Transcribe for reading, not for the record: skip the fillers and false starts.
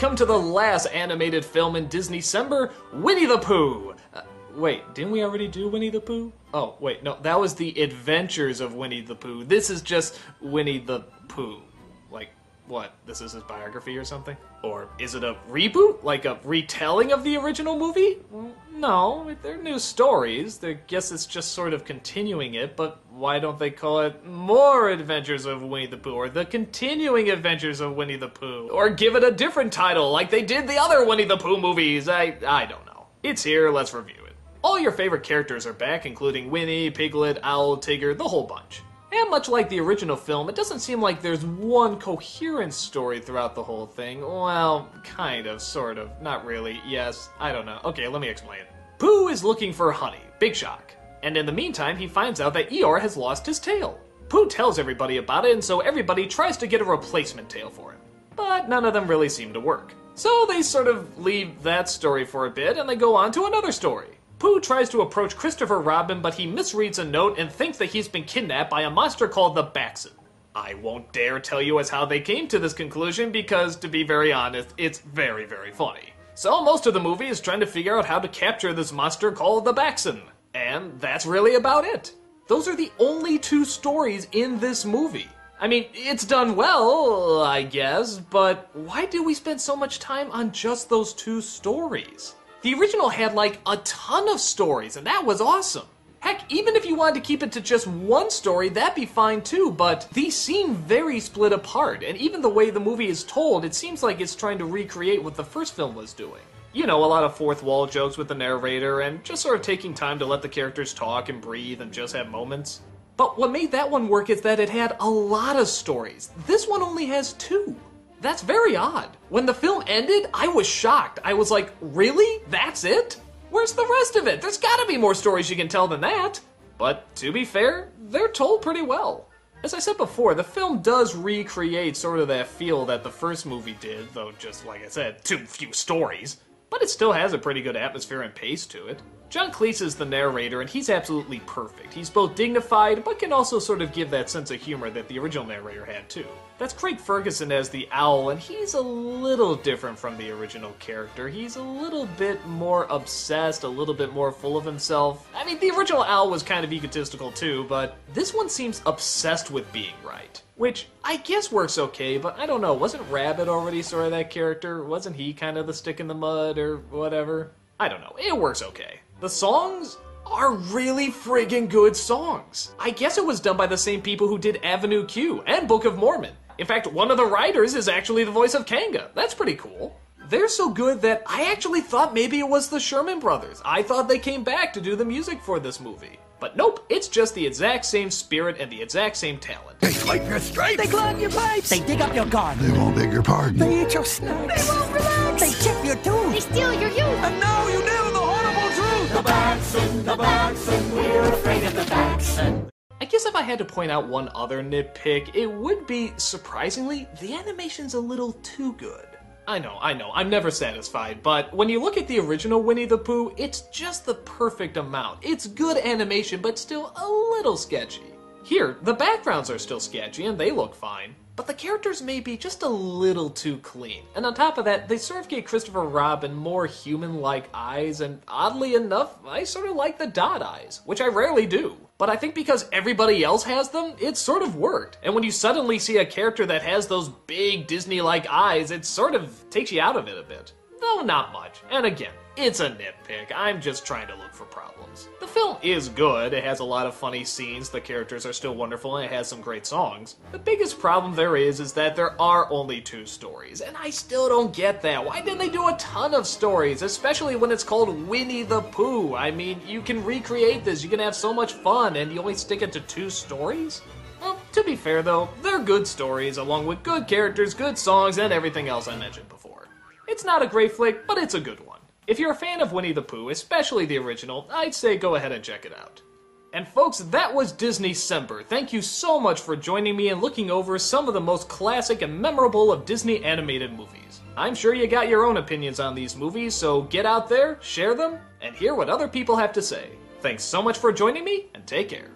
come to the last animated film in Disneycember, Winnie the Pooh. Wait, didn't we already do Winnie the Pooh? Oh, wait, no, that was the Adventures of Winnie the Pooh. This is just Winnie the Pooh. Like, what, this is his biography or something? Or is it a reboot? Like a retelling of the original movie? No, they're new stories. I guess it's just sort of continuing it, but why don't they call it More Adventures of Winnie the Pooh, or The Continuing Adventures of Winnie the Pooh? Or give it a different title, like they did the other Winnie the Pooh movies? I don't know. It's here, let's review it. All your favorite characters are back, including Winnie, Piglet, Owl, Tigger, the whole bunch. And much like the original film, it doesn't seem like there's one coherent story throughout the whole thing. Well, kind of, sort of, not really, yes, I don't know. Okay, let me explain. Pooh is looking for honey, big shock. And in the meantime, he finds out that Eeyore has lost his tail. Pooh tells everybody about it, and so everybody tries to get a replacement tail for him. But none of them really seem to work. So they sort of leave that story for a bit, and they go on to another story. Pooh tries to approach Christopher Robin, but he misreads a note and thinks that he's been kidnapped by a monster called the Baxen. I won't dare tell you as how they came to this conclusion because, to be very honest, it's very, very funny. So most of the movie is trying to figure out how to capture this monster called the Baxen. And that's really about it. Those are the only two stories in this movie. I mean, it's done well, I guess, but why do we spend so much time on just those two stories? The original had like a ton of stories, and that was awesome. Heck, even if you wanted to keep it to just one story, that'd be fine too, but these seem very split apart, and even the way the movie is told, it seems like it's trying to recreate what the first film was doing. You know, a lot of fourth wall jokes with the narrator, and just sort of taking time to let the characters talk and breathe and just have moments. But what made that one work is that it had a lot of stories. This one only has two. That's very odd. When the film ended, I was shocked. I was like, really? That's it? Where's the rest of it? There's gotta be more stories you can tell than that. But to be fair, they're told pretty well. As I said before, the film does recreate sort of that feel that the first movie did, though just like I said, too few stories. But it still has a pretty good atmosphere and pace to it. John Cleese is the narrator, and he's absolutely perfect. He's both dignified, but can also sort of give that sense of humor that the original narrator had too. That's Craig Ferguson as the Owl, and he's a little different from the original character. He's a little bit more obsessed, a little bit more full of himself. I mean, the original Owl was kind of egotistical too, but this one seems obsessed with being right. Which I guess works okay, but I don't know, wasn't Rabbit already sort of that character? Wasn't he kind of the stick in the mud or whatever? I don't know, it works okay. The songs are really friggin' good songs. I guess it was done by the same people who did Avenue Q and Book of Mormon. In fact, one of the writers is actually the voice of Kanga. That's pretty cool. They're so good that I actually thought maybe it was the Sherman Brothers. I thought they came back to do the music for this movie. But nope, it's just the exact same spirit and the exact same talent. They swipe your stripes. They clog your pipes. They dig up your garden. They won't beg your pardon. They eat your snacks. They won't relax. They chip your tooth. They steal your youth. And now you know the horrible truth. The Baxen, we're afraid of the Baxen. I guess if I had to point out one other nitpick, it would be, surprisingly, the animation's a little too good. I know, I'm never satisfied, but when you look at the original Winnie the Pooh, it's just the perfect amount. It's good animation, but still a little sketchy. Here, the backgrounds are still sketchy and they look fine, but the characters may be just a little too clean. And on top of that, they sort of gave Christopher Robin more human-like eyes, and oddly enough, I sort of like the dot eyes, which I rarely do. But I think because everybody else has them, it sort of worked. And when you suddenly see a character that has those big Disney-like eyes, it sort of takes you out of it a bit. Though not much. And again, it's a nitpick. I'm just trying to look for problems. The film is good. It has a lot of funny scenes. The characters are still wonderful, and it has some great songs. The biggest problem there is that there are only two stories, and I still don't get that. Why didn't they do a ton of stories, especially when it's called Winnie the Pooh? I mean, you can recreate this, you can have so much fun, and you only stick it to two stories? Well, to be fair though, they're good stories, along with good characters, good songs, and everything else I mentioned before. It's not a great flick, but it's a good one. If you're a fan of Winnie the Pooh, especially the original, I'd say go ahead and check it out. And folks, that was Disneycember. Thank you so much for joining me and looking over some of the most classic and memorable of Disney animated movies. I'm sure you got your own opinions on these movies, so get out there, share them, and hear what other people have to say. Thanks so much for joining me, and take care.